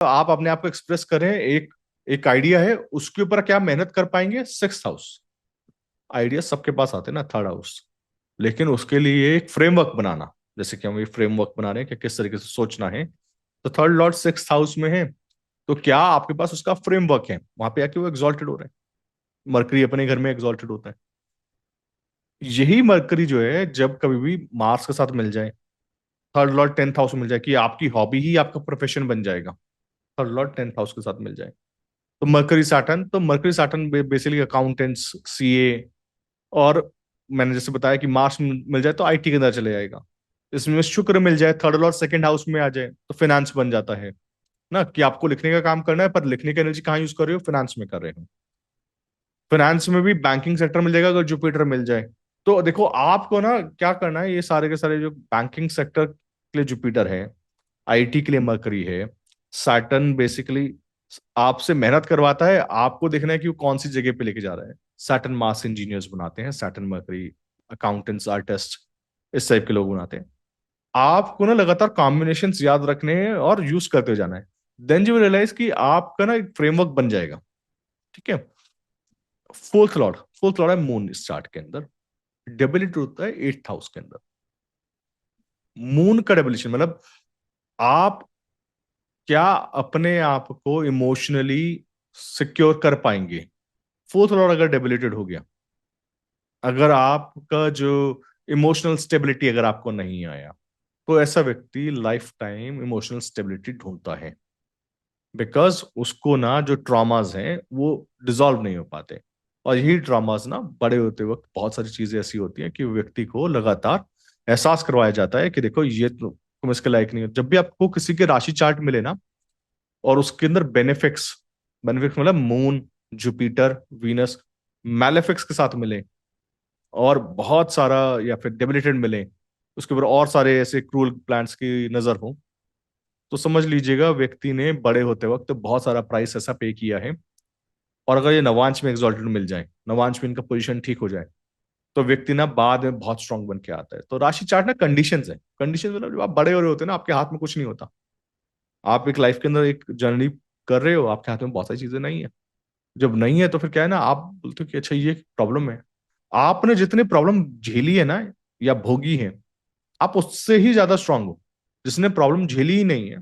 आप अपने आप को एक्सप्रेस करें, एक एक आइडिया है, उसके ऊपर क्या मेहनत कर पाएंगे? Six house. आइडिया सबके पास आते हैं ना, थर्ड हाउस। लेकिन उसके लिए एक फ्रेमवर्क बनाना, जैसे कि हम ये फ्रेमवर्क बना रहे हैं कि किस तरीके से सोचना है। तो थर्ड लॉर्ड सिक्स हाउस में है, तो क्या आपके पास उसका फ्रेमवर्क है? वहां पे आके वो एग्जॉल्टेड हो रहे हैं। मरकरी अपने घर में एग्जॉल्टेड होता है। यही मरकरी जो है, जब कभी भी मार्स के साथ मिल जाए, थर्ड लॉर्ड टेंथ हाउस में मिल जाए, कि आपकी हॉबी ही आपका प्रोफेशन बन जाएगा। थर्ड लॉर्ड टेंथ हाउस के साथ मिल जाए, तो mercury Saturn basically accountants, CA, और मैंने जैसे बताया कि मार्स मिल जाए तो आईटी के अंदर चले जाएगा। इसमें शुक्र मिल जाए, थर्ड लॉर्ड सेकंड हाउस में आ जाए, तो फाइनेंस बन जाता है ना, कि आपको लिखने का काम करना है, पर लिखने की एनर्जी कहाँ यूज कर रहे हो? फाइनेंस में कर रहे हो। फाइनेंस में भी बैंकिंग सेक्टर मिल जाएगा अगर जुपिटर मिल जाए। तो देखो, आपको ना क्या करना है, ये सारे के सारे जो बैंकिंग सेक्टर के लिए जुपिटर है, आईटी के लिए मरकरी है, सैटर्न बेसिकली आपसे मेहनत करवाता है। आपको देखना है कि वो कौन सी जगह पे लेके जा रहा है। सैटर्न मास इंजीनियर्स बनाते हैं, सैटर्न मरकरी अकाउंटेंट्स, आर्टिस्ट, इस टाइप के लोग बनाते हैं। आपको ना लगातार कॉम्बिनेशन याद रखने हैं और यूज करते जाना है। देन यू रियलाइज कि आपका ना एक फ्रेमवर्क बन जाएगा। ठीक है। फोर्थ लॉर्ड है मून इस चार्ट के अंदर। डेबिलिटी होता है एट्थ हाउस के अंदर। मून का डेबिलिशन मतलब आप क्या अपने आप को इमोशनली सिक्योर कर पाएंगे? फोर्थ लॉर्ड अगर डेबिलिटेड हो गया, अगर आपका जो इमोशनल स्टेबिलिटी अगर आपको नहीं आया, तो ऐसा व्यक्ति लाइफ टाइम इमोशनल स्टेबिलिटी ढूंढता है। बिकॉज उसको ना जो ट्रॉमास हैं वो डिसॉल्व नहीं हो पाते। और यही ट्रॉमास ना बड़े होते वक्त बहुत सारी चीजें ऐसी होती हैं कि व्यक्ति को लगातार एहसास करवाया जाता है कि देखो, ये तुम इसके लायक नहीं हो। जब भी आपको किसी के राशि चार्ट मिले ना, और उसके अंदर बेनिफिक्स, बेनिफिक्स मतलब मून, जुपिटर, वीनस मैलेफिक्स के साथ मिले, और बहुत सारा, या फिर डेबिलिटेड मिले, उसके ऊपर और सारे ऐसे क्रूअल प्लांट्स की नजर हो, तो समझ लीजिएगा व्यक्ति ने बड़े होते वक्त बहुत सारा प्राइस ऐसा पे किया है। और अगर ये नवांश में एक्सॉल्टेड मिल जाए, नवांश में इनका पोजीशन ठीक हो जाए, तो व्यक्ति ना बाद में बहुत स्ट्रांग बन के आता है। तो राशि चार्ट ना कंडीशंस है। कंडीशन मतलब जब आप बड़े हो रहे होते हैं ना, आपके हाथ में कुछ नहीं होता। आप एक लाइफ के अंदर एक जर्नी कर रहे हो, आपके हाथ में बहुत सारी चीजें नहीं है। जब नहीं है तो फिर क्या है ना, आप बोलते हो कि अच्छा ये प्रॉब्लम है। आपने जितनी प्रॉब्लम झेली है ना, या भोगी है, आप उससे ही ज्यादा स्ट्रांग हो। जिसने प्रॉब्लम झेली ही नहीं है,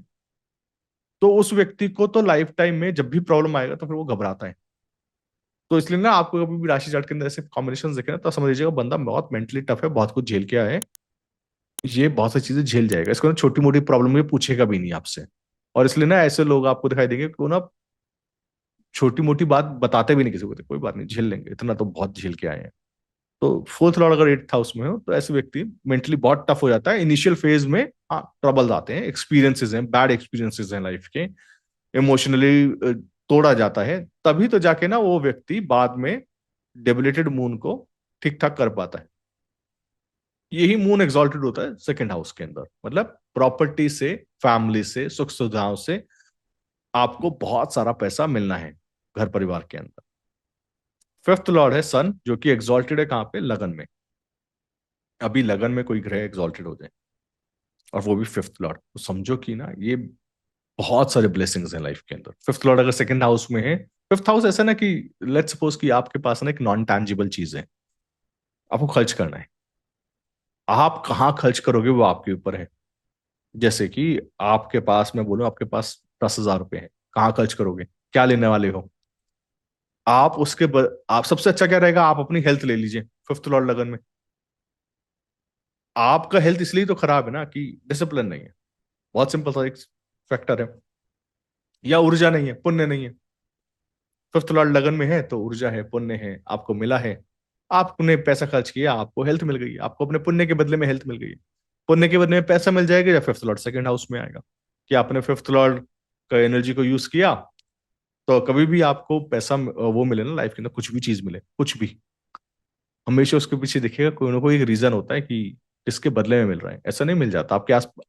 तो उस व्यक्ति को तो लाइफ टाइम में जब भी प्रॉब्लम आएगा तो फिर वो घबराता है। तो इसलिए ना, आपको कभी भी राशि चार्ट के अंदर ऐसे कॉम्बिनेशन देखे ना, तो समझ लीजिएगा बंदा बहुत मेंटली टफ है, बहुत कुछ झेल के आया है। ये बहुत सारी चीजें झेल जाएगा, इसको ना छोटी मोटी प्रॉब्लम में पूछेगा भी नहीं आपसे। और इसलिए ना ऐसे लोग आपको दिखाई देंगे कि वो ना छोटी मोटी बात बताते भी नहीं किसी को, तो कोई बात नहीं, झेल लेंगे, इतना तो बहुत झेल के आए हैं। तो फोर्थ लॉर्ड अगर एट्थ हाउस में हो, तो ऐसे व्यक्ति मेंटली बहुत टफ हो जाता है इनिशियल फेज में। हाँ, ट्रबल आते हैं, एक्सपीरियंसेस हैं, बैड एक्सपीरियंसेस हैं लाइफ के, इमोशनली तोड़ा जाता है। तभी तो जाके ना वो व्यक्ति बाद में डेबिलेटेड मून को ठीक ठाक कर पाता है। यही मून एग्जॉल्टेड होता है सेकंड हाउस के अंदर, मतलब प्रॉपर्टी से, फैमिली से, सुख सुविधाओं से आपको बहुत सारा पैसा मिलना है घर परिवार के अंदर। फिफ्थ लॉर्ड है सन, जो कि एग्जॉल्टेड है कहाँ पे? लगन में। अभी लगन में कोई ग्रह एग्जॉल्टेड हो जाए, और वो भी फिफ्थ लॉर्ड, तो समझो कि ना ये बहुत सारे ब्लेसिंग्स हैं लाइफ के अंदर। फिफ्थ लॉर्ड अगर सेकंड हाउस में है, फिफ्थ हाउस ऐसा ना कि लेट्स सपोज कि आपके पास ना एक नॉन टैंजिबल चीज है, आपको खर्च करना है। आप कहाँ खर्च करोगे वो आपके ऊपर है। जैसे कि आपके पास, मैं बोलूं आपके पास 10,000 रुपए है, कहाँ खर्च करोगे? क्या लेने वाले हो? आप सबसे अच्छा क्या रहेगा, आप अपनी हेल्थ ले लीजिए फिफ्थ लॉर्ड लगन में। आपका हेल्थ इसलिए तो खराब है ना कि डिसिप्लिन नहीं है। बहुत सिंपल सा एक फैक्टर है। या ऊर्जा नहीं है, पुण्य नहीं है। फिफ्थ लॉर्ड लगन में है तो ऊर्जा है, पुण्य है, आपको मिला है। आपने पैसा खर्च किया, आपको हेल्थ मिल गई, आपको अपने पुण्य के बदले में हेल्थ मिल गई। पुण्य के बदले में पैसा मिल जाएगा, या फिफ्थ लॉर्ड सेकंड हाउस में आएगा, कि आपने फिफ्थ लॉर्ड का एनर्जी को यूज किया। तो कभी भी आपको पैसा वो मिले ना लाइफ के अंदर, कुछ भी चीज मिले, कुछ भी, हमेशा उसके पीछे देखिएगा कोई ना कोई एक रीजन होता है कि किसके बदले में मिल रहा है। ऐसा नहीं मिल जाता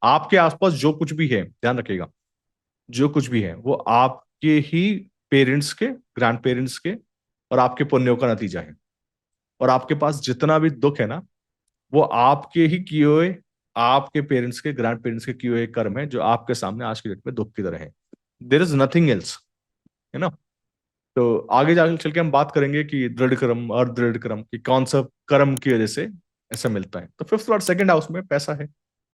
आपके आसपास जो कुछ भी है, ध्यान रखिएगा, जो कुछ भी है वो आपके ही पेरेंट्स के, ग्रैंड पेरेंट्स के, और आपके पुण्यों का नतीजा है। और आपके पास जितना भी दुख है ना, वो आपके ही किए हुए, आपके पेरेंट्स के, ग्रैंड पेरेंट्स के किए हुए कर्म है, जो आपके सामने आज की डेट में दुख की तरह है। देर इज नथिंग एल्स, है ना। तो आगे जाके चल के हम बात करेंगे कि दृढ़ कर्म और दृढ़ कर्म, कि कौन सा कर्म की वजह से ऐसा मिलता है। तो फिफ्थ और सेकंड हाउस में पैसा है।